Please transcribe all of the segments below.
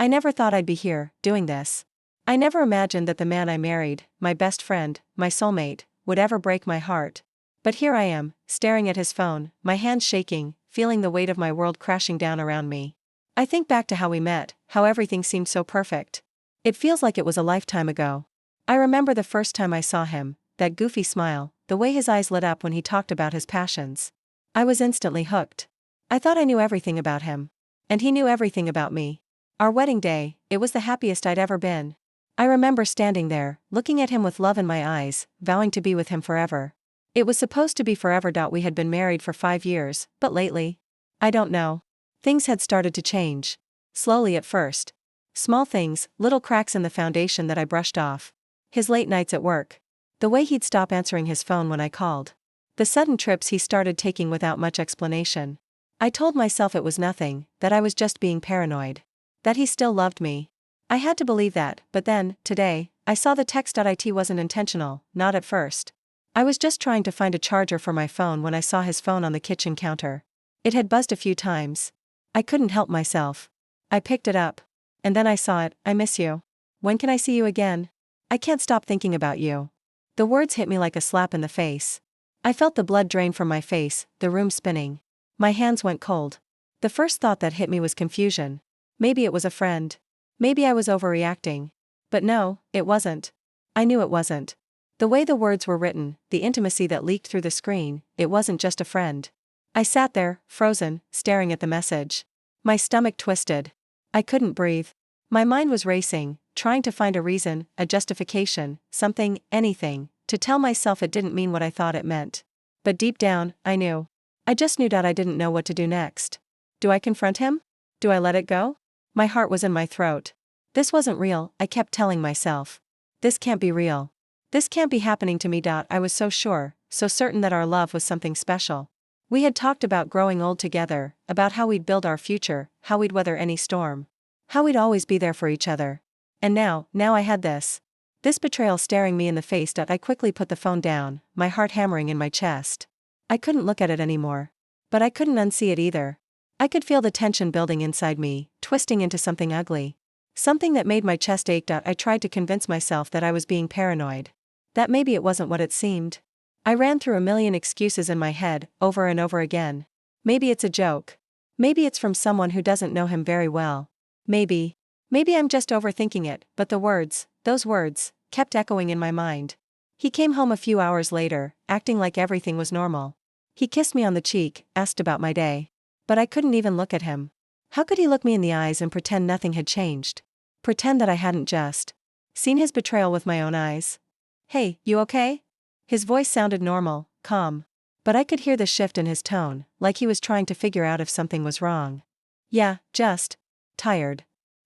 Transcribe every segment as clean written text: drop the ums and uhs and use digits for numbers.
I never thought I'd be here, doing this. I never imagined that the man I married, my best friend, my soulmate, would ever break my heart. But here I am, staring at his phone, my hands shaking, feeling the weight of my world crashing down around me. I think back to how we met, how everything seemed so perfect. It feels like it was a lifetime ago. I remember the first time I saw him, that goofy smile, the way his eyes lit up when he talked about his passions. I was instantly hooked. I thought I knew everything about him. And he knew everything about me. Our wedding day, it was the happiest I'd ever been. I remember standing there, looking at him with love in my eyes, vowing to be with him forever. It was supposed to be forever. We had been married for 5 years, but lately, I don't know. Things had started to change. Slowly at first. Small things, little cracks in the foundation that I brushed off. His late nights at work. The way he'd stop answering his phone when I called. The sudden trips he started taking without much explanation. I told myself it was nothing, that I was just being paranoid. That he still loved me. I had to believe that, but then, today, I saw the text. It wasn't intentional, not at first. I was just trying to find a charger for my phone when I saw his phone on the kitchen counter. It had buzzed a few times. I couldn't help myself. I picked it up. And then I saw it. I miss you. When can I see you again? I can't stop thinking about you. The words hit me like a slap in the face. I felt the blood drain from my face, the room spinning. My hands went cold. The first thought that hit me was confusion. Maybe it was a friend. Maybe I was overreacting. But no, it wasn't. I knew it wasn't. The way the words were written, the intimacy that leaked through the screen, it wasn't just a friend. I sat there, frozen, staring at the message. My stomach twisted. I couldn't breathe. My mind was racing, trying to find a reason, a justification, something, anything, to tell myself it didn't mean what I thought it meant. But deep down, I knew. I just knew that I didn't know what to do next. Do I confront him? Do I let it go? My heart was in my throat. This wasn't real, I kept telling myself. This can't be real. This can't be happening to me. I was so sure, so certain that our love was something special. We had talked about growing old together, about how we'd build our future, how we'd weather any storm. How we'd always be there for each other. And now I had this. This betrayal staring me in the face. I quickly put the phone down, my heart hammering in my chest. I couldn't look at it anymore. But I couldn't unsee it either. I could feel the tension building inside me, twisting into something ugly. Something that made my chest ache. I tried to convince myself that I was being paranoid. That maybe it wasn't what it seemed. I ran through a million excuses in my head, over and over again. Maybe it's a joke. Maybe it's from someone who doesn't know him very well. Maybe I'm just overthinking it, but the words, those words, kept echoing in my mind. He came home a few hours later, acting like everything was normal. He kissed me on the cheek, asked about my day. But I couldn't even look at him. How could he look me in the eyes and pretend nothing had changed? Pretend that I hadn't just seen his betrayal with my own eyes? Hey, you okay? His voice sounded normal, calm. But I could hear the shift in his tone, like he was trying to figure out if something was wrong. Yeah, just tired.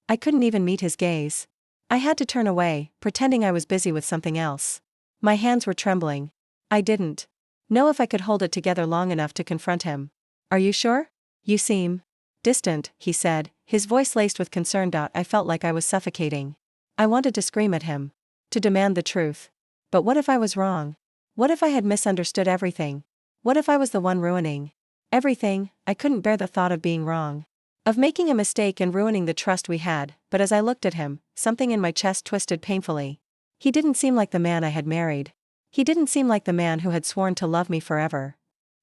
I couldn't even meet his gaze. I had to turn away, pretending I was busy with something else. My hands were trembling. I didn't know if I could hold it together long enough to confront him. Are you sure? You seem distant, he said, his voice laced with concern. I felt like I was suffocating. I wanted to scream at him. To demand the truth. But what if I was wrong? What if I had misunderstood everything? What if I was the one ruining everything? I couldn't bear the thought of being wrong. Of making a mistake and ruining the trust we had, but as I looked at him, something in my chest twisted painfully. He didn't seem like the man I had married. He didn't seem like the man who had sworn to love me forever.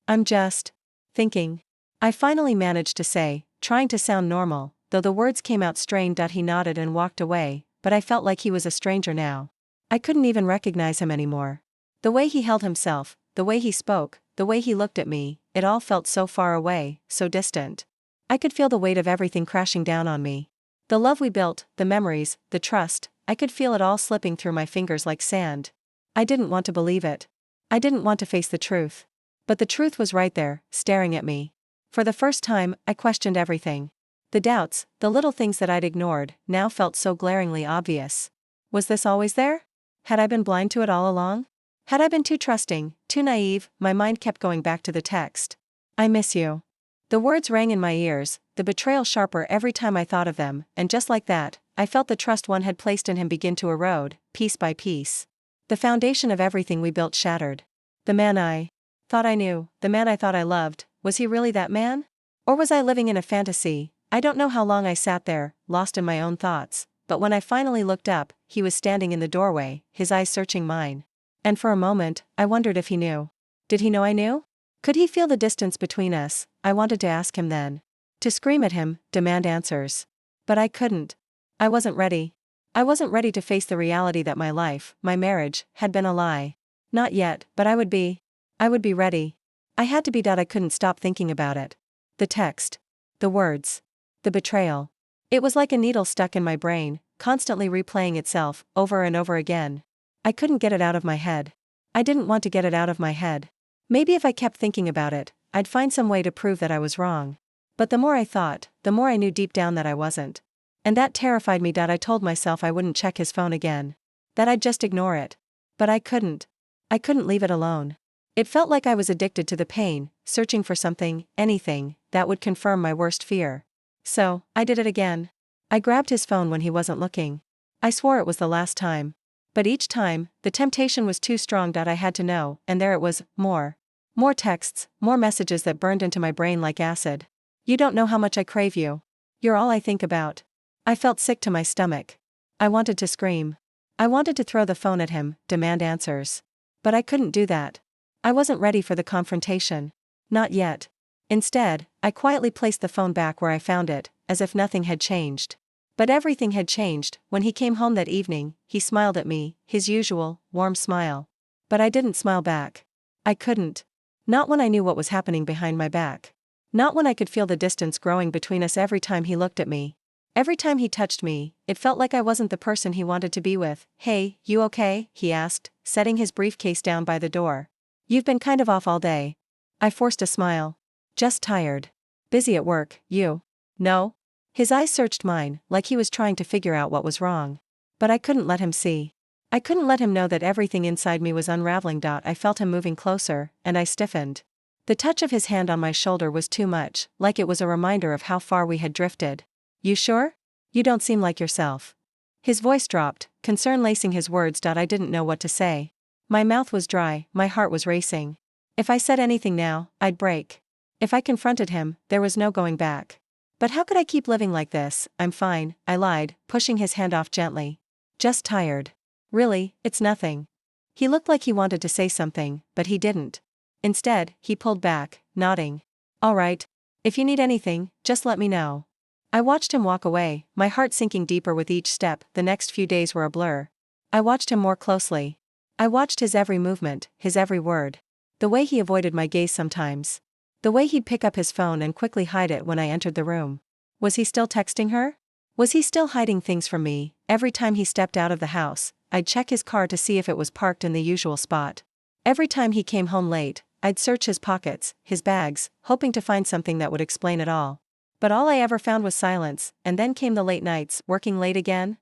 I'm just thinking. I finally managed to say, trying to sound normal, though the words came out strained. He nodded and walked away, but I felt like he was a stranger now. I couldn't even recognize him anymore. The way he held himself, the way he spoke, the way he looked at me, it all felt so far away, so distant. I could feel the weight of everything crashing down on me. The love we built, the memories, the trust, I could feel it all slipping through my fingers like sand. I didn't want to believe it. I didn't want to face the truth. But the truth was right there, staring at me. For the first time, I questioned everything. The doubts, the little things that I'd ignored, now felt so glaringly obvious. Was this always there? Had I been blind to it all along? Had I been too trusting, too naive? My mind kept going back to the text. I miss you. The words rang in my ears, the betrayal sharper every time I thought of them, and just like that, I felt the trust one had placed in him begin to erode, piece by piece. The foundation of everything we built shattered. The man I thought I knew, the man I thought I loved, was he really that man? Or was I living in a fantasy, I don't know how long I sat there, lost in my own thoughts, but when I finally looked up, he was standing in the doorway, his eyes searching mine. And for a moment, I wondered if he knew. Did he know I knew? Could he feel the distance between us? I wanted to ask him then. To scream at him, demand answers. But I couldn't. I wasn't ready. I wasn't ready to face the reality that my life, my marriage, had been a lie. Not yet, but I would be. I would be ready. I had to be. I couldn't stop thinking about it. The text. The words. The betrayal. It was like a needle stuck in my brain, constantly replaying itself, over and over again. I couldn't get it out of my head. I didn't want to get it out of my head. Maybe if I kept thinking about it, I'd find some way to prove that I was wrong. But the more I thought, the more I knew deep down that I wasn't. And that terrified me. I told myself I wouldn't check his phone again. That I'd just ignore it. But I couldn't. I couldn't leave it alone. It felt like I was addicted to the pain, searching for something, anything, that would confirm my worst fear. So, I did it again. I grabbed his phone when he wasn't looking. I swore it was the last time. But each time, the temptation was too strong. I had to know, and there it was, more. More texts, more messages that burned into my brain like acid. You don't know how much I crave you. You're all I think about. I felt sick to my stomach. I wanted to scream. I wanted to throw the phone at him, demand answers. But I couldn't do that. I wasn't ready for the confrontation. Not yet. Instead, I quietly placed the phone back where I found it, as if nothing had changed. But everything had changed. When he came home that evening, he smiled at me, his usual, warm smile. But I didn't smile back. I couldn't. Not when I knew what was happening behind my back. Not when I could feel the distance growing between us every time he looked at me. Every time he touched me, it felt like I wasn't the person he wanted to be with. Hey, you okay? He asked, setting his briefcase down by the door. You've been kind of off all day. I forced a smile. Just tired. Busy at work, you? No? His eyes searched mine, like he was trying to figure out what was wrong. But I couldn't let him see. I couldn't let him know that everything inside me was unraveling. I felt him moving closer, and I stiffened. The touch of his hand on my shoulder was too much, like it was a reminder of how far we had drifted. You sure? You don't seem like yourself. His voice dropped, concern lacing his words. I didn't know what to say. My mouth was dry, my heart was racing. If I said anything now, I'd break. If I confronted him, there was no going back. But how could I keep living like this? I'm fine, I lied, pushing his hand off gently. Just tired. Really, it's nothing. He looked like he wanted to say something, but he didn't. Instead, he pulled back, nodding. All right. If you need anything, just let me know. I watched him walk away, my heart sinking deeper with each step. The next few days were a blur. I watched him more closely. I watched his every movement, his every word. The way he avoided my gaze sometimes. The way he'd pick up his phone and quickly hide it when I entered the room. Was he still texting her? Was he still hiding things from me? Every time he stepped out of the house, I'd check his car to see if it was parked in the usual spot. Every time he came home late, I'd search his pockets, his bags, hoping to find something that would explain it all. But all I ever found was silence, and then came the late nights. Working late again?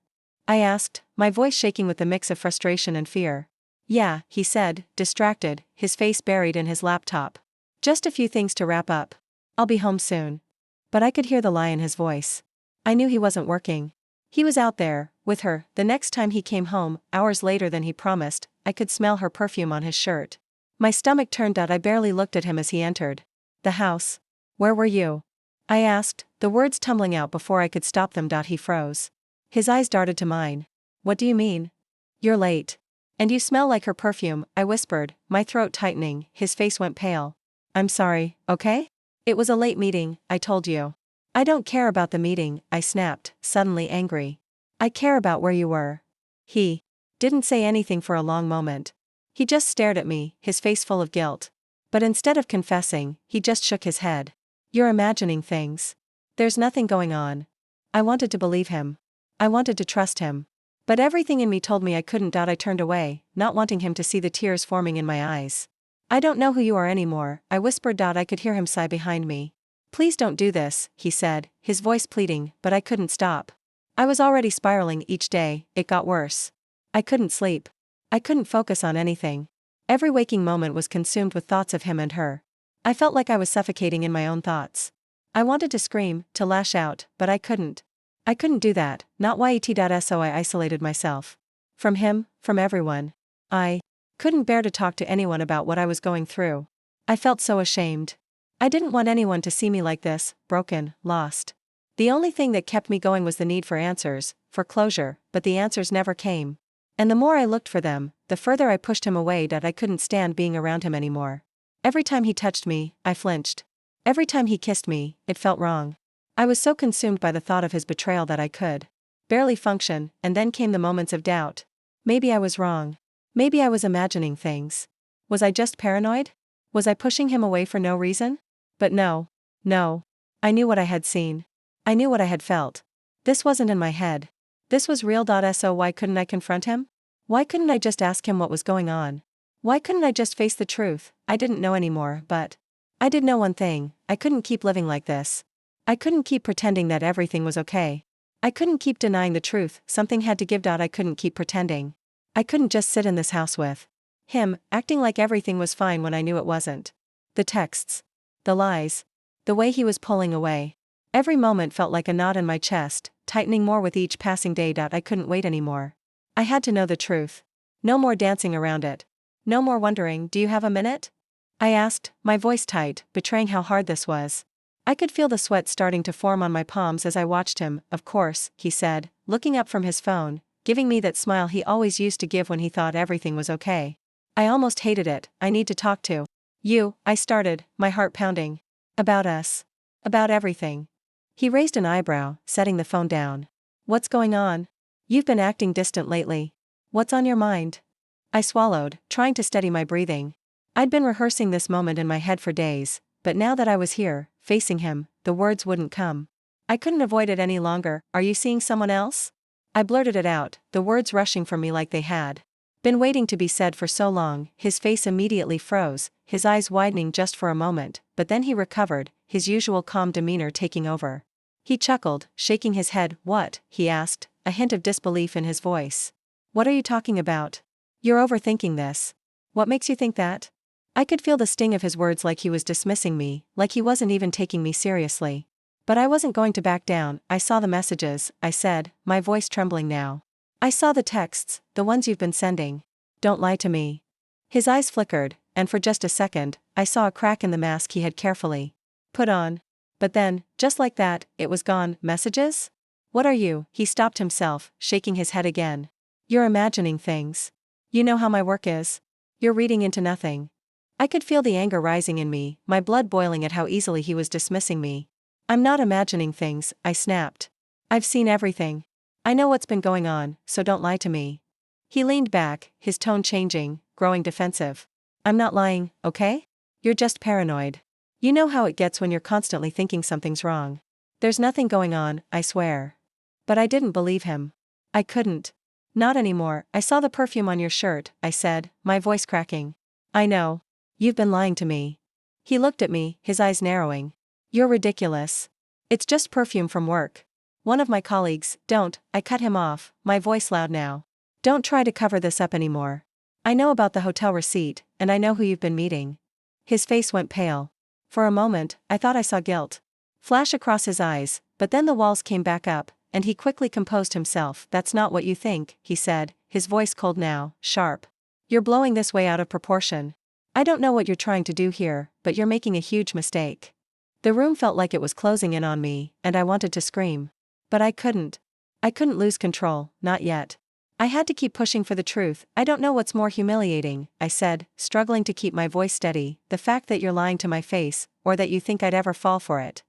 I asked, my voice shaking with a mix of frustration and fear. Yeah, he said, distracted, his face buried in his laptop. Just a few things to wrap up. I'll be home soon. But I could hear the lie in his voice. I knew he wasn't working. He was out there, with her. The next time he came home, hours later than he promised, I could smell her perfume on his shirt. My stomach turned out. I barely looked at him as he entered the house. Where were you? I asked, the words tumbling out before I could stop them. He froze. His eyes darted to mine. What do you mean? You're late. And you smell like her perfume, I whispered, my throat tightening. His face went pale. I'm sorry, okay? It was a late meeting, I told you. I don't care about the meeting, I snapped, suddenly angry. I care about where you were. He didn't say anything for a long moment. He just stared at me, his face full of guilt. But instead of confessing, he just shook his head. You're imagining things. There's nothing going on. I wanted to believe him. I wanted to trust him. But everything in me told me I couldn't. I turned away, not wanting him to see the tears forming in my eyes. I don't know who you are anymore, I whispered. I could hear him sigh behind me. Please don't do this, he said, his voice pleading, but I couldn't stop. I was already spiraling. Each day, it got worse. I couldn't sleep. I couldn't focus on anything. Every waking moment was consumed with thoughts of him and her. I felt like I was suffocating in my own thoughts. I wanted to scream, to lash out, but I couldn't. I couldn't do that, not yet. So I isolated myself. From him, from everyone. I couldn't bear to talk to anyone about what I was going through. I felt so ashamed. I didn't want anyone to see me like this, broken, lost. The only thing that kept me going was the need for answers, for closure, but the answers never came. And the more I looked for them, the further I pushed him away that I couldn't stand being around him anymore. Every time he touched me, I flinched. Every time he kissed me, it felt wrong. I was so consumed by the thought of his betrayal that I could barely function, and then came the moments of doubt. Maybe I was wrong. Maybe I was imagining things. Was I just paranoid? Was I pushing him away for no reason? But no. I knew what I had seen. I knew what I had felt. This wasn't in my head. This was real. So why couldn't I confront him? Why couldn't I just ask him what was going on? Why couldn't I just face the truth? I didn't know anymore, but I did know one thing: I couldn't keep living like this. I couldn't keep pretending that everything was okay. I couldn't keep denying the truth. Something had to give. I couldn't keep pretending. I couldn't just sit in this house with him, acting like everything was fine when I knew it wasn't. The texts. The lies. The way he was pulling away. Every moment felt like a knot in my chest, tightening more with each passing day. I couldn't wait anymore. I had to know the truth. No more dancing around it. No more wondering, do you have a minute? I asked, my voice tight, betraying how hard this was. I could feel the sweat starting to form on my palms as I watched him. Of course, he said, looking up from his phone, giving me that smile he always used to give when he thought everything was okay. I almost hated it. I need to talk to you, I started, my heart pounding. About us. About everything. He raised an eyebrow, setting the phone down. What's going on? You've been acting distant lately. What's on your mind? I swallowed, trying to steady my breathing. I'd been rehearsing this moment in my head for days, but now that I was here, facing him, the words wouldn't come. I couldn't avoid it any longer. Are you seeing someone else? I blurted it out, the words rushing from me like they had been waiting to be said for so long. His face immediately froze, his eyes widening just for a moment, but then he recovered, his usual calm demeanor taking over. He chuckled, shaking his head. What? He asked, a hint of disbelief in his voice. What are you talking about? You're overthinking this. What makes you think that? I could feel the sting of his words, like he was dismissing me, like he wasn't even taking me seriously. But I wasn't going to back down. I saw the messages, I said, my voice trembling now. I saw the texts, the ones you've been sending. Don't lie to me. His eyes flickered, and for just a second, I saw a crack in the mask he had carefully put on. But then, just like that, it was gone. Messages? What are you? He stopped himself, shaking his head again. You're imagining things. You know how my work is. You're reading into nothing. I could feel the anger rising in me, my blood boiling at how easily he was dismissing me. I'm not imagining things, I snapped. I've seen everything. I know what's been going on, so don't lie to me. He leaned back, his tone changing, growing defensive. I'm not lying, okay? You're just paranoid. You know how it gets when you're constantly thinking something's wrong. There's nothing going on, I swear. But I didn't believe him. I couldn't. Not anymore. I saw the perfume on your shirt, I said, my voice cracking. I know. You've been lying to me. He looked at me, his eyes narrowing. You're ridiculous. It's just perfume from work. One of my colleagues. Don't, I cut him off, my voice loud now. Don't try to cover this up anymore. I know about the hotel receipt, and I know who you've been meeting. His face went pale. For a moment, I thought I saw guilt flash across his eyes, but then the walls came back up, and he quickly composed himself. That's not what you think, he said, his voice cold now, sharp. You're blowing this way out of proportion. I don't know what you're trying to do here, but you're making a huge mistake. The room felt like it was closing in on me, and I wanted to scream. But I couldn't. I couldn't lose control, not yet. I had to keep pushing for the truth. I don't know what's more humiliating, I said, struggling to keep my voice steady, the fact that you're lying to my face, or that you think I'd ever fall for it.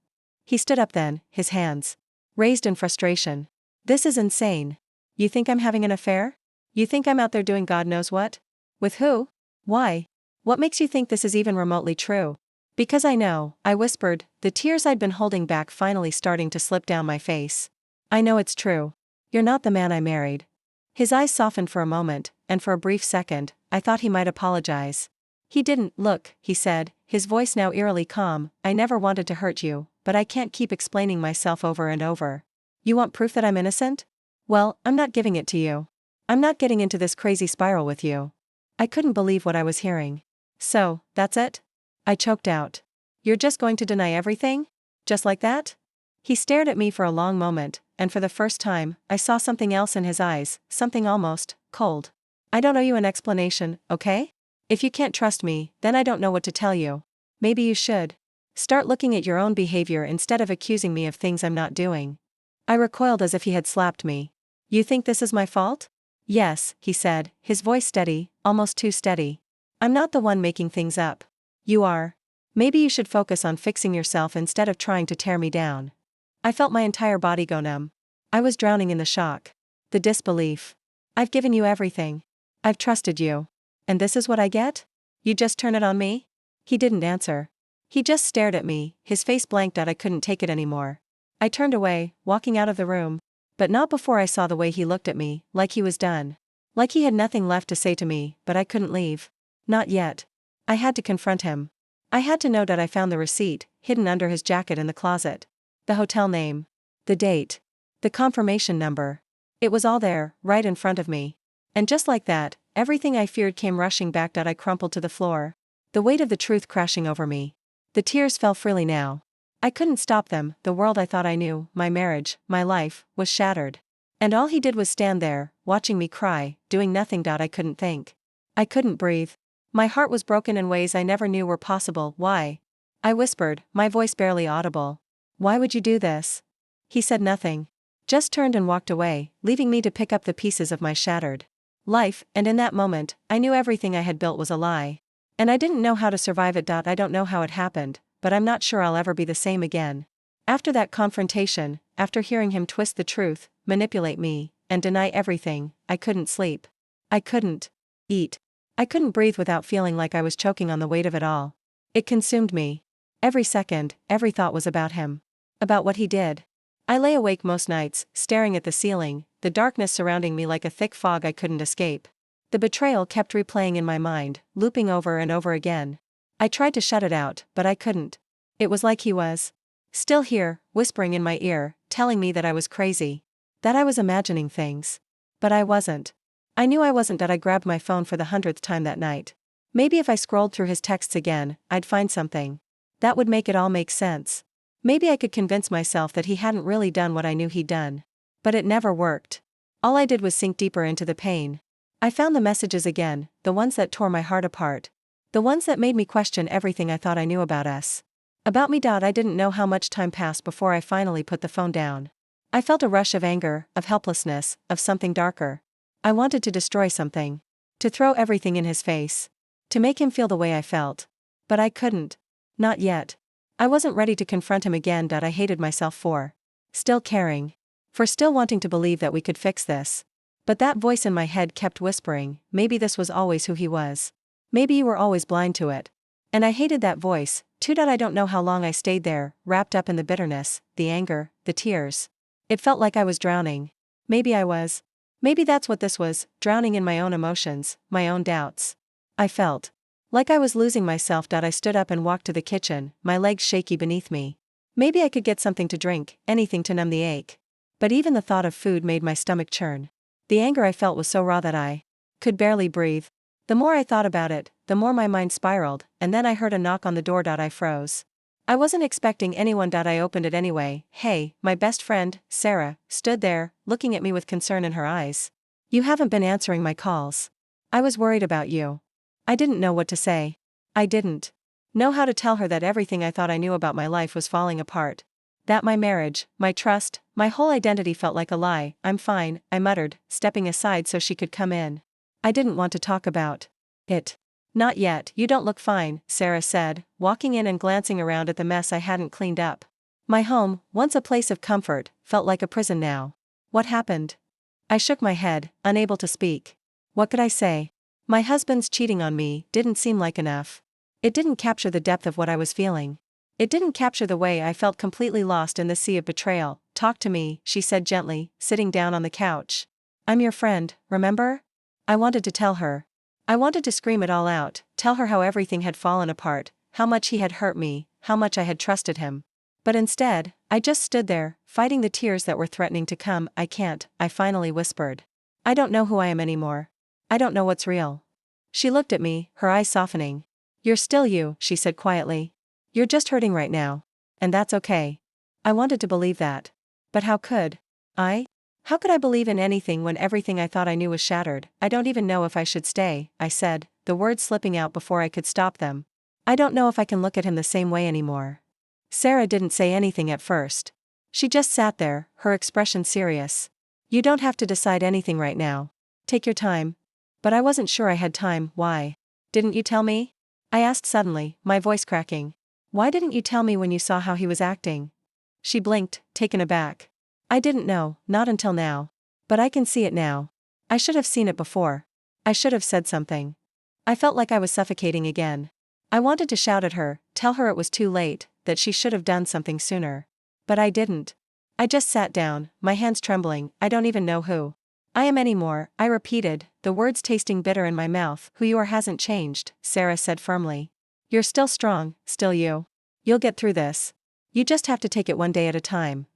He stood up then, his hands raised in frustration. This is insane. You think I'm having an affair? You think I'm out there doing God knows what? With who? Why? What makes you think this is even remotely true? Because I know, I whispered, the tears I'd been holding back finally starting to slip down my face. I know it's true. You're not the man I married. His eyes softened for a moment, and for a brief second, I thought he might apologize. He didn't. Look, he said, his voice now eerily calm, I never wanted to hurt you, but I can't keep explaining myself over and over. You want proof that I'm innocent? Well, I'm not giving it to you. I'm not getting into this crazy spiral with you. I couldn't believe what I was hearing. So, that's it? I choked out. You're just going to deny everything? Just like that? He stared at me for a long moment, and for the first time, I saw something else in his eyes, something almost cold. I don't owe you an explanation, okay? If you can't trust me, then I don't know what to tell you. Maybe you should. Start looking at your own behavior instead of accusing me of things I'm not doing. I recoiled as if he had slapped me. You think this is my fault? Yes, he said, his voice steady, almost too steady. I'm not the one making things up. You are. Maybe you should focus on fixing yourself instead of trying to tear me down. I felt my entire body go numb. I was drowning in the shock. The disbelief. I've given you everything. I've trusted you. And this is what I get? You just turn it on me? He didn't answer. He just stared at me, his face blanked out. I couldn't take it anymore. I turned away, walking out of the room. But not before I saw the way he looked at me, like he was done. Like he had nothing left to say to me, but I couldn't leave. Not yet. I had to confront him. I had to know that I found the receipt, hidden under his jacket in the closet. The hotel name. The date. The confirmation number. It was all there, right in front of me. And just like that, everything I feared came rushing back. I crumpled to the floor. The weight of the truth crashing over me. The tears fell freely now. I couldn't stop them. The world I thought I knew, my marriage, my life, was shattered. And all he did was stand there, watching me cry, doing nothing. I couldn't think. I couldn't breathe. My heart was broken in ways I never knew were possible. Why? I whispered, my voice barely audible. Why would you do this? He said nothing. Just turned and walked away, leaving me to pick up the pieces of my shattered life. And in that moment, I knew everything I had built was a lie. And I didn't know how to survive it. I don't know how it happened, but I'm not sure I'll ever be the same again. After that confrontation, after hearing him twist the truth, manipulate me, and deny everything, I couldn't sleep. I couldn't eat. I couldn't breathe without feeling like I was choking on the weight of it all. It consumed me. Every second, every thought was about him. About what he did. I lay awake most nights, staring at the ceiling, the darkness surrounding me like a thick fog I couldn't escape. The betrayal kept replaying in my mind, looping over and over again. I tried to shut it out, but I couldn't. It was like he was still here, whispering in my ear, telling me that I was crazy. That I was imagining things. But I wasn't. I knew I wasn't. I grabbed my phone for the 100th time that night. Maybe if I scrolled through his texts again, I'd find something. That would make it all make sense. Maybe I could convince myself that he hadn't really done what I knew he'd done. But it never worked. All I did was sink deeper into the pain. I found the messages again, the ones that tore my heart apart. The ones that made me question everything I thought I knew about us. About me. I didn't know how much time passed before I finally put the phone down. I felt a rush of anger, of helplessness, of something darker. I wanted to destroy something. To throw everything in his face. To make him feel the way I felt. But I couldn't. Not yet. I wasn't ready to confront him again. I hated myself for still caring. For still wanting to believe that we could fix this. But that voice in my head kept whispering, maybe this was always who he was. Maybe you were always blind to it. And I hated that voice, too. I don't know how long I stayed there, wrapped up in the bitterness, the anger, the tears. It felt like I was drowning. Maybe I was. Maybe that's what this was, drowning in my own emotions, my own doubts. I felt like I was losing myself. I stood up and walked to the kitchen, my legs shaky beneath me. Maybe I could get something to drink, anything to numb the ache. But even the thought of food made my stomach churn. The anger I felt was so raw that I could barely breathe. The more I thought about it, the more my mind spiraled, and then I heard a knock on the door. I froze. I wasn't expecting anyone. I opened it anyway. Hey, my best friend, Sarah, stood there, looking at me with concern in her eyes. You haven't been answering my calls. I was worried about you. I didn't know what to say. I didn't know how to tell her that everything I thought I knew about my life was falling apart. That my marriage, my trust, my whole identity felt like a lie. I'm fine, I muttered, stepping aside so she could come in. I didn't want to talk about it. Not yet. You don't look fine, Sarah said, walking in and glancing around at the mess I hadn't cleaned up. My home, once a place of comfort, felt like a prison now. What happened? I shook my head, unable to speak. What could I say? My husband's cheating on me didn't seem like enough. It didn't capture the depth of what I was feeling. It didn't capture the way I felt, completely lost in the sea of betrayal. Talk to me, she said gently, sitting down on the couch. I'm your friend, remember? I wanted to tell her. I wanted to scream it all out, tell her how everything had fallen apart, how much he had hurt me, how much I had trusted him. But instead, I just stood there, fighting the tears that were threatening to come. I can't, I finally whispered. I don't know who I am anymore. I don't know what's real. She looked at me, her eyes softening. You're still you, she said quietly. You're just hurting right now. And that's okay. I wanted to believe that. But how could I? How could I believe in anything when everything I thought I knew was shattered? I don't even know if I should stay, I said, the words slipping out before I could stop them. I don't know if I can look at him the same way anymore. Sarah didn't say anything at first. She just sat there, her expression serious. You don't have to decide anything right now. Take your time. But I wasn't sure I had time. Why? Didn't you tell me? I asked suddenly, my voice cracking. Why didn't you tell me when you saw how he was acting? She blinked, taken aback. I didn't know, not until now. But I can see it now. I should have seen it before. I should have said something. I felt like I was suffocating again. I wanted to shout at her, tell her it was too late, that she should have done something sooner. But I didn't. I just sat down, my hands trembling. I don't even know who I am anymore, I repeated, the words tasting bitter in my mouth. Who you are hasn't changed, Sarah said firmly. You're still strong, still you. You'll get through this. You just have to take it one day at a time.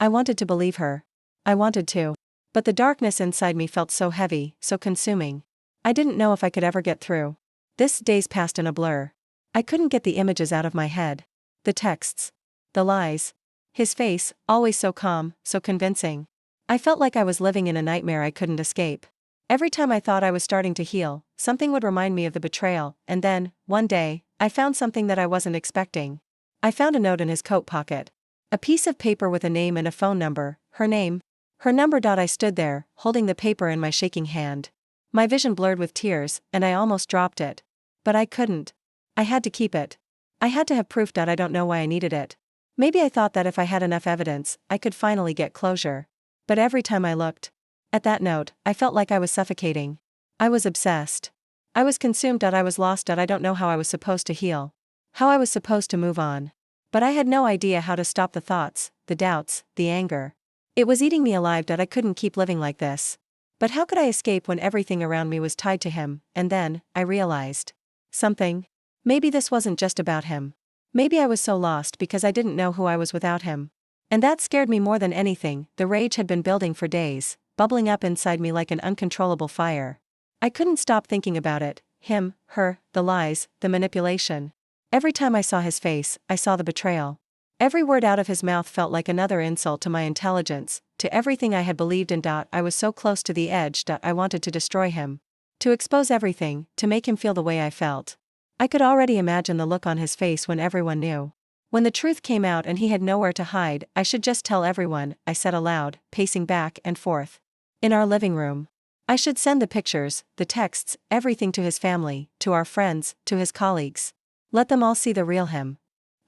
I wanted to believe her. I wanted to. But the darkness inside me felt so heavy, so consuming. I didn't know if I could ever get through. This days passed in a blur. I couldn't get the images out of my head. The texts. The lies. His face, always so calm, so convincing. I felt like I was living in a nightmare I couldn't escape. Every time I thought I was starting to heal, something would remind me of the betrayal, and then, one day, I found something that I wasn't expecting. I found a note in his coat pocket. A piece of paper with a name and a phone number, her name. Her number. I stood there, holding the paper in my shaking hand. My vision blurred with tears, and I almost dropped it. But I couldn't. I had to keep it. I had to have proof. I don't know why I needed it. Maybe I thought that if I had enough evidence, I could finally get closure. But every time I looked at that note, I felt like I was suffocating. I was obsessed. I was consumed. I was lost. I don't know how I was supposed to heal. How I was supposed to move on. But I had no idea how to stop the thoughts, the doubts, the anger. It was eating me alive. I couldn't keep living like this. But how could I escape when everything around me was tied to him? And then, I realized something. Maybe this wasn't just about him. Maybe I was so lost because I didn't know who I was without him. And that scared me more than anything. The rage had been building for days, bubbling up inside me like an uncontrollable fire. I couldn't stop thinking about it. Him, her, the lies, the manipulation. Every time I saw his face, I saw the betrayal. Every word out of his mouth felt like another insult to my intelligence, to everything I had believed in. I was so close to the edge. I wanted to destroy him. To expose everything, to make him feel the way I felt. I could already imagine the look on his face when everyone knew. When the truth came out and he had nowhere to hide. I should just tell everyone, I said aloud, pacing back and forth. In our living room. I should send the pictures, the texts, everything to his family, to our friends, to his colleagues. Let them all see the real him.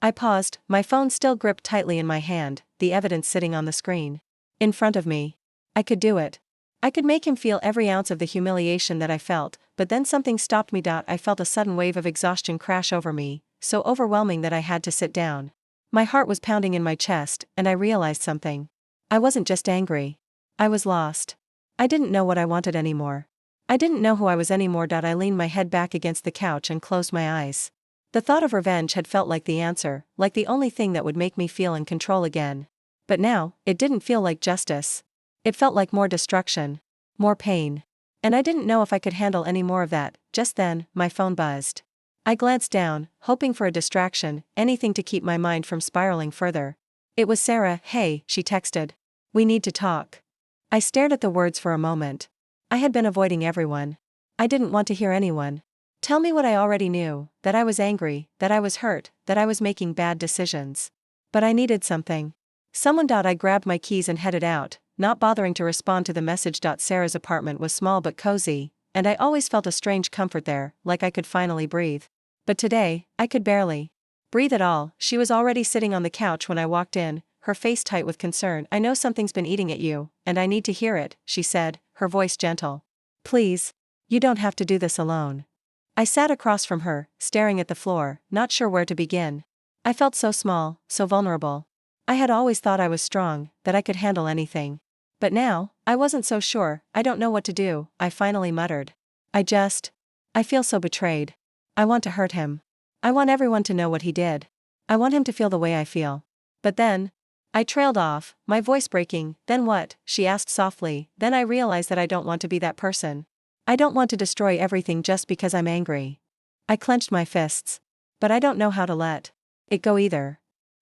I paused, my phone still gripped tightly in my hand, the evidence sitting on the screen. In front of me. I could do it. I could make him feel every ounce of the humiliation that I felt, but then something stopped me. I felt a sudden wave of exhaustion crash over me, so overwhelming that I had to sit down. My heart was pounding in my chest, and I realized something. I wasn't just angry. I was lost. I didn't know what I wanted anymore. I didn't know who I was anymore. I leaned my head back against the couch and closed my eyes. The thought of revenge had felt like the answer, like the only thing that would make me feel in control again. But now, it didn't feel like justice. It felt like more destruction. More pain. And I didn't know if I could handle any more of that. Just then, my phone buzzed. I glanced down, hoping for a distraction, anything to keep my mind from spiraling further. It was Sarah. Hey, she texted. We need to talk. I stared at the words for a moment. I had been avoiding everyone. I didn't want to hear anyone tell me what I already knew, that I was angry, that I was hurt, that I was making bad decisions. But I needed something. Someone. I grabbed my keys and headed out, not bothering to respond to the message. Sarah's apartment was small but cozy, and I always felt a strange comfort there, like I could finally breathe. But today, I could barely breathe at all. She was already sitting on the couch when I walked in, her face tight with concern. I know something's been eating at you, and I need to hear it, she said, her voice gentle. Please. You don't have to do this alone. I sat across from her, staring at the floor, not sure where to begin. I felt so small, so vulnerable. I had always thought I was strong, that I could handle anything. But now, I wasn't so sure. I don't know what to do, I finally muttered. I feel so betrayed. I want to hurt him. I want everyone to know what he did. I want him to feel the way I feel. But then, I trailed off, my voice breaking. Then what? She asked softly. Then I realized that I don't want to be that person. I don't want to destroy everything just because I'm angry. I clenched my fists. But I don't know how to let it go either.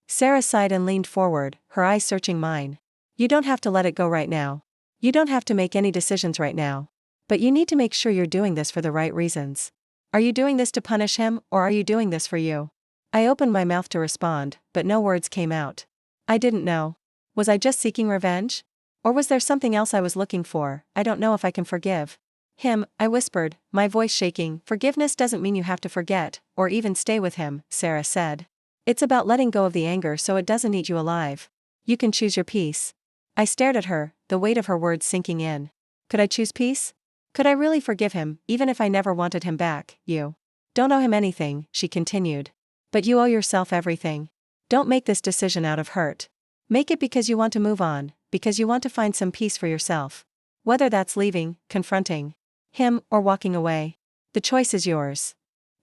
Sarah sighed and leaned forward, her eyes searching mine. You don't have to let it go right now. You don't have to make any decisions right now. But you need to make sure you're doing this for the right reasons. Are you doing this to punish him, or are you doing this for you? I opened my mouth to respond, but no words came out. I didn't know. Was I just seeking revenge? Or was there something else I was looking for? I don't know if I can forgive him, I whispered, my voice shaking. Forgiveness doesn't mean you have to forget, or even stay with him, Sarah said. It's about letting go of the anger so it doesn't eat you alive. You can choose your peace. I stared at her, the weight of her words sinking in. Could I choose peace? Could I really forgive him, even if I never wanted him back? You don't owe him anything, she continued. But you owe yourself everything. Don't make this decision out of hurt. Make it because you want to move on, because you want to find some peace for yourself. Whether that's leaving, confronting him, or walking away. The choice is yours.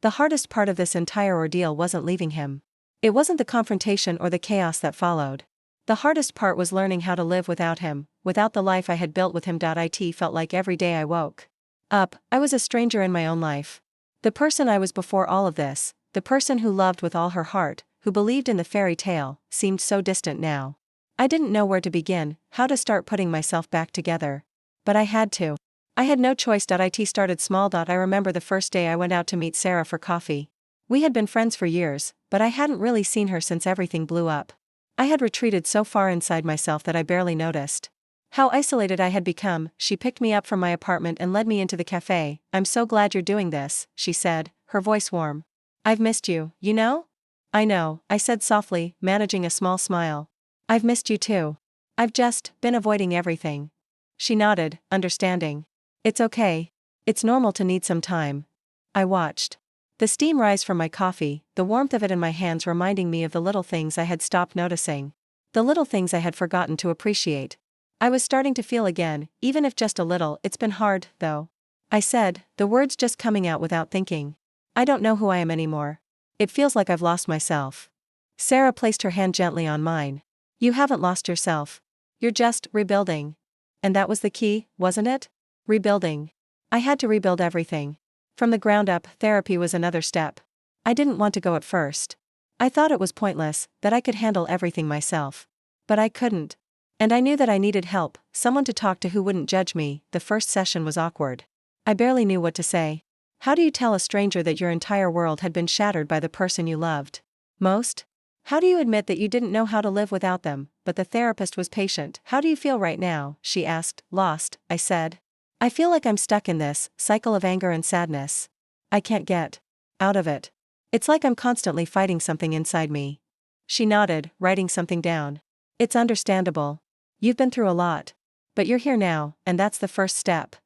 The hardest part of this entire ordeal wasn't leaving him. It wasn't the confrontation or the chaos that followed. The hardest part was learning how to live without him, without the life I had built with him. It felt like every day I woke up, I was a stranger in my own life. The person I was before all of this, the person who loved with all her heart, who believed in the fairy tale, seemed so distant now. I didn't know where to begin, how to start putting myself back together. But I had to. I had no choice. It started small. I remember the first day I went out to meet Sarah for coffee. We had been friends for years, but I hadn't really seen her since everything blew up. I had retreated so far inside myself that I barely noticed how isolated I had become. She picked me up from my apartment and led me into the cafe. I'm so glad you're doing this, she said, her voice warm. I've missed you, you know? I know, I said softly, managing a small smile. I've missed you too. I've just been avoiding everything. She nodded, understanding. It's okay. It's normal to need some time. I watched the steam rise from my coffee, the warmth of it in my hands reminding me of the little things I had stopped noticing. The little things I had forgotten to appreciate. I was starting to feel again, even if just a little. It's been hard, though. I said, the words just coming out without thinking. I don't know who I am anymore. It feels like I've lost myself. Sarah placed her hand gently on mine. You haven't lost yourself. You're just rebuilding. And that was the key, wasn't it? Rebuilding. I had to rebuild everything. From the ground up. Therapy was another step. I didn't want to go at first. I thought it was pointless, that I could handle everything myself. But I couldn't. And I knew that I needed help, someone to talk to who wouldn't judge me. The first session was awkward. I barely knew what to say. How do you tell a stranger that your entire world had been shattered by the person you loved most? How do you admit that you didn't know how to live without them? But the therapist was patient. How do you feel right now? She asked. Lost, I said. I feel like I'm stuck in this cycle of anger and sadness. I can't get out of it. It's like I'm constantly fighting something inside me. She nodded, writing something down. It's understandable. You've been through a lot. But you're here now, and that's the first step.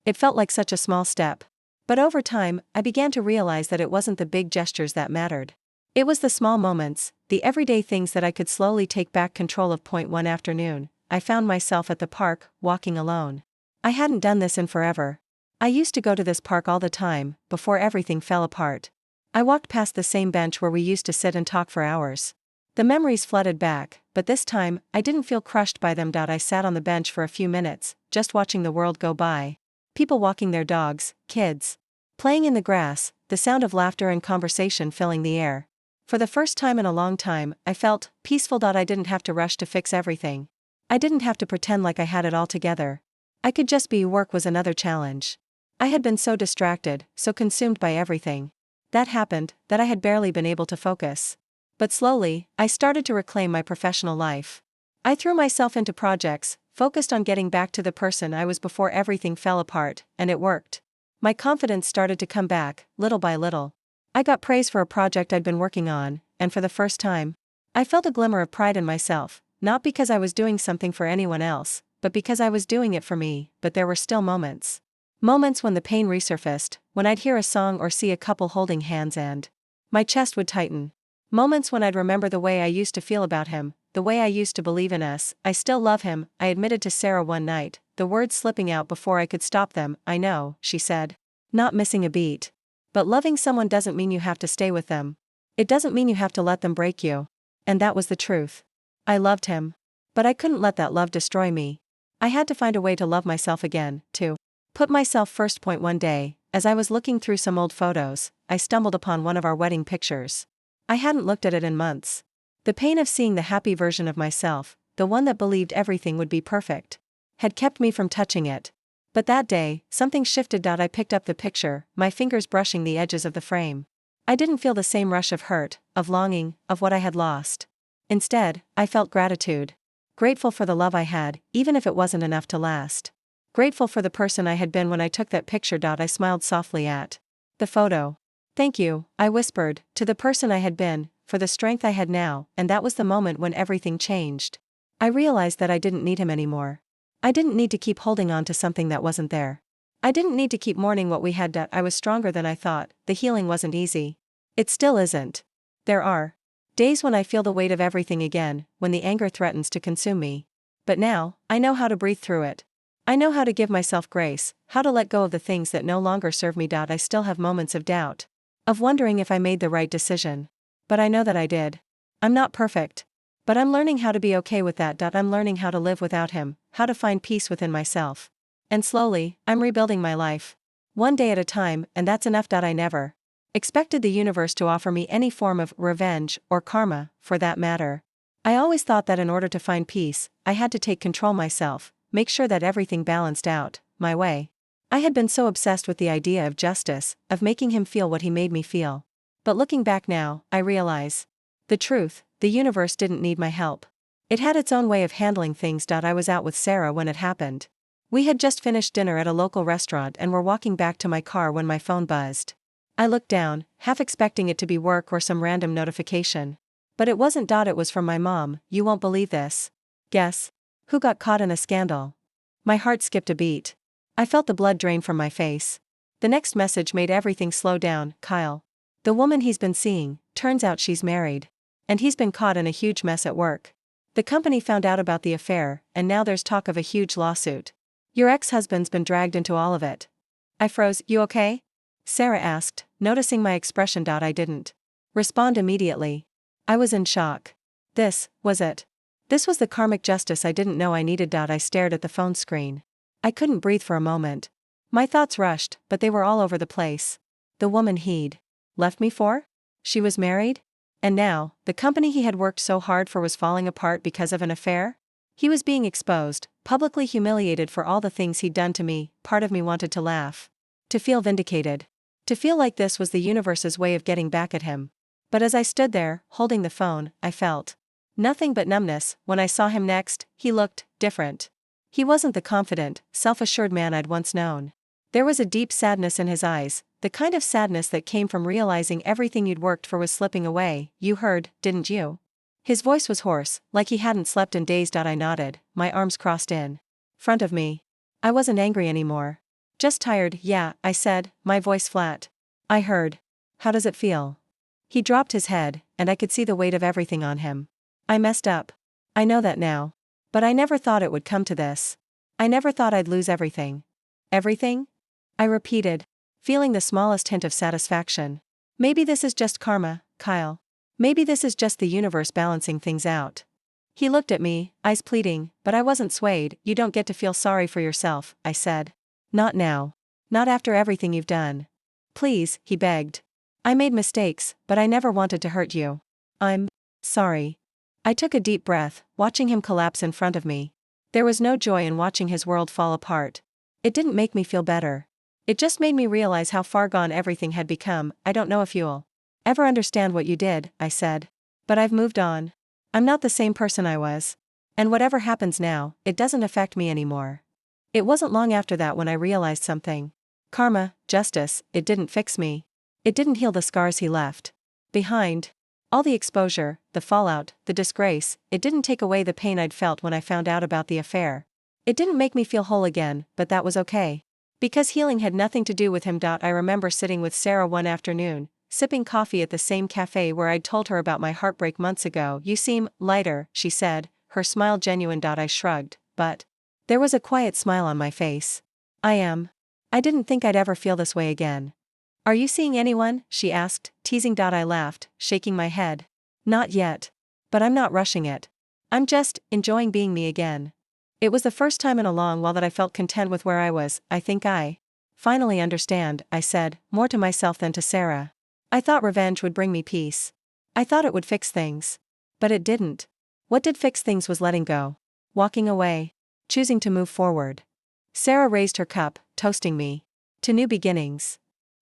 It felt like such a small step. But over time, I began to realize that it wasn't the big gestures that mattered. It was the small moments, the everyday things that I could slowly take back control of. One afternoon, I found myself at the park, walking alone. I hadn't done this in forever. I used to go to this park all the time, before everything fell apart. I walked past the same bench where we used to sit and talk for hours. The memories flooded back, but this time, I didn't feel crushed by them. I sat on the bench for a few minutes, just watching the world go by. People walking their dogs, kids playing in the grass, the sound of laughter and conversation filling the air. For the first time in a long time, I felt peaceful. I didn't have to rush to fix everything. I didn't have to pretend like I had it all together. I could just be. Work was another challenge. I had been so distracted, so consumed by everything that happened, that I had barely been able to focus. But slowly, I started to reclaim my professional life. I threw myself into projects, focused on getting back to the person I was before everything fell apart, and it worked. My confidence started to come back, little by little. I got praise for a project I'd been working on, and for the first time, I felt a glimmer of pride in myself, not because I was doing something for anyone else, but because I was doing it for me. But there were still moments. Moments when the pain resurfaced, when I'd hear a song or see a couple holding hands and my chest would tighten. Moments when I'd remember the way I used to feel about him, the way I used to believe in us. I still love him, I admitted to Sarah one night, the words slipping out before I could stop them. I know, she said. Not missing a beat. But loving someone doesn't mean you have to stay with them. It doesn't mean you have to let them break you. And that was the truth. I loved him. But I couldn't let that love destroy me. I had to find a way to love myself again, to put myself first. One day, as I was looking through some old photos, I stumbled upon one of our wedding pictures. I hadn't looked at it in months. The pain of seeing the happy version of myself, the one that believed everything would be perfect, had kept me from touching it. But that day, something shifted. I picked up the picture, my fingers brushing the edges of the frame. I didn't feel the same rush of hurt, of longing, of what I had lost. Instead, I felt gratitude. Grateful for the love I had, even if it wasn't enough to last. Grateful for the person I had been when I took that picture. I smiled softly at the photo. Thank you, I whispered, to the person I had been, for the strength I had now, and that was the moment when everything changed. I realized that I didn't need him anymore. I didn't need to keep holding on to something that wasn't there. I didn't need to keep mourning what we had. I was stronger than I thought. The healing wasn't easy. It still isn't. There are days when I feel the weight of everything again, when the anger threatens to consume me. But now, I know how to breathe through it. I know how to give myself grace, how to let go of the things that no longer serve me. I still have moments of doubt, of wondering if I made the right decision. But I know that I did. I'm not perfect. But I'm learning how to be okay with that. I'm learning how to live without him, how to find peace within myself. And slowly, I'm rebuilding my life. One day at a time, and that's enough. I never expected the universe to offer me any form of revenge, or karma, for that matter. I always thought that in order to find peace, I had to take control myself, make sure that everything balanced out, my way. I had been so obsessed with the idea of justice, of making him feel what he made me feel. But looking back now, I realize the truth: the universe didn't need my help. It had its own way of handling things. I was out with Sarah when it happened. We had just finished dinner at a local restaurant and were walking back to my car when my phone buzzed. I looked down, half expecting it to be work or some random notification. But it wasn't. It was from my mom. You won't believe this. Guess who got caught in a scandal? My heart skipped a beat. I felt the blood drain from my face. The next message made everything slow down. Kyle. The woman he's been seeing, turns out she's married. And he's been caught in a huge mess at work. The company found out about the affair, and now there's talk of a huge lawsuit. Your ex-husband's been dragged into all of it. I froze. You okay? Sarah asked, noticing my expression. I didn't respond immediately. I was in shock. This was it. This was the karmic justice I didn't know I needed. I stared at the phone screen. I couldn't breathe for a moment. My thoughts rushed, but they were all over the place. The woman he'd left me for? She was married? And now, the company he had worked so hard for was falling apart because of an affair? He was being exposed, publicly humiliated for all the things he'd done to me. Part of me wanted to laugh. To feel vindicated. To feel like this was the universe's way of getting back at him. But as I stood there, holding the phone, I felt nothing but numbness. When I saw him next, he looked different. He wasn't the confident, self-assured man I'd once known. There was a deep sadness in his eyes, the kind of sadness that came from realizing everything you'd worked for was slipping away. You heard, didn't you? His voice was hoarse, like he hadn't slept in days. I nodded, my arms crossed in front of me. I wasn't angry anymore. Just tired. Yeah, I said, my voice flat. I heard. How does it feel? He dropped his head, and I could see the weight of everything on him. I messed up. I know that now. But I never thought it would come to this. I never thought I'd lose everything. Everything? I repeated, feeling the smallest hint of satisfaction. Maybe this is just karma, Kyle. Maybe this is just the universe balancing things out. He looked at me, eyes pleading, but I wasn't swayed. You don't get to feel sorry for yourself, I said. Not now. Not after everything you've done. Please, he begged. I made mistakes, but I never wanted to hurt you. I'm sorry. I took a deep breath, watching him collapse in front of me. There was no joy in watching his world fall apart. It didn't make me feel better. It just made me realize how far gone everything had become. I don't know if you'll ever understand what you did, I said. But I've moved on. I'm not the same person I was. And whatever happens now, it doesn't affect me anymore. It wasn't long after that when I realized something. Karma, justice, it didn't fix me. It didn't heal the scars he left behind. All the exposure, the fallout, the disgrace, it didn't take away the pain I'd felt when I found out about the affair. It didn't make me feel whole again, but that was okay. Because healing had nothing to do with him. I remember sitting with Sarah one afternoon, sipping coffee at the same cafe where I'd told her about my heartbreak months ago. You seem lighter, she said, her smile genuine. I shrugged, but there was a quiet smile on my face. I am. I didn't think I'd ever feel this way again. Are you seeing anyone? She asked, teasing. I laughed, shaking my head. Not yet. But I'm not rushing it. I'm just enjoying being me again. It was the first time in a long while that I felt content with where I was. I think I finally understand, I said, more to myself than to Sarah. I thought revenge would bring me peace. I thought it would fix things. But it didn't. What did fix things was letting go. Walking away. Choosing to move forward. Sarah raised her cup, toasting me to new beginnings.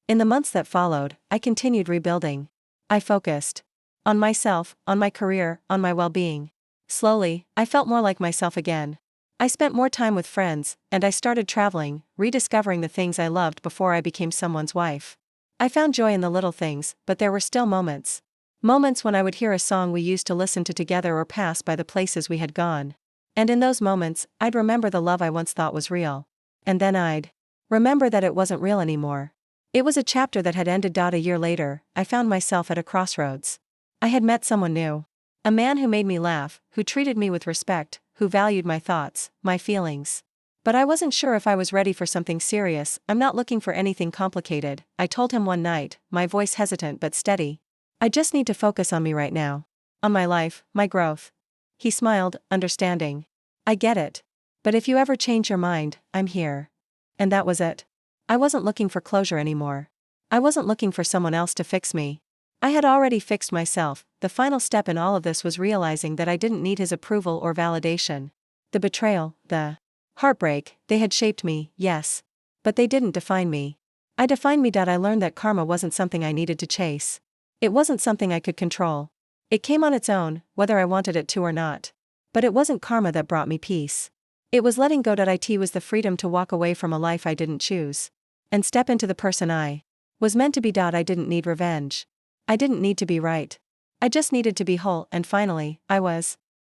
In the months that followed, I continued rebuilding. I focused on myself, on my career, on my well-being. Slowly, I felt more like myself again. I spent more time with friends, and I started traveling, rediscovering the things I loved before I became someone's wife. I found joy in the little things, but there were still moments. Moments when I would hear a song we used to listen to together or pass by the places we had gone. And in those moments, I'd remember the love I once thought was real. And then I'd remember that it wasn't real anymore. It was a chapter that had ended. A year later, I found myself at a crossroads. I had met someone new. A man who made me laugh, who treated me with respect, who valued my thoughts, my feelings. But I wasn't sure if I was ready for something serious. I'm not looking for anything complicated, I told him one night, my voice hesitant but steady. I just need to focus on me right now. On my life, my growth. He smiled, understanding. I get it. But if you ever change your mind, I'm here. And that was it. I wasn't looking for closure anymore. I wasn't looking for someone else to fix me. I had already fixed myself. The final step in all of this was realizing that I didn't need his approval or validation. The betrayal, the heartbreak, they had shaped me, yes. But they didn't define me. I defined me. I learned that karma wasn't something I needed to chase. It wasn't something I could control. It came on its own, whether I wanted it to or not. But it wasn't karma that brought me peace. It was letting go. It was the freedom to walk away from a life I didn't choose. And step into the person I was meant to be. I didn't need revenge. I didn't need to be right. I just needed to be whole, and finally, I was.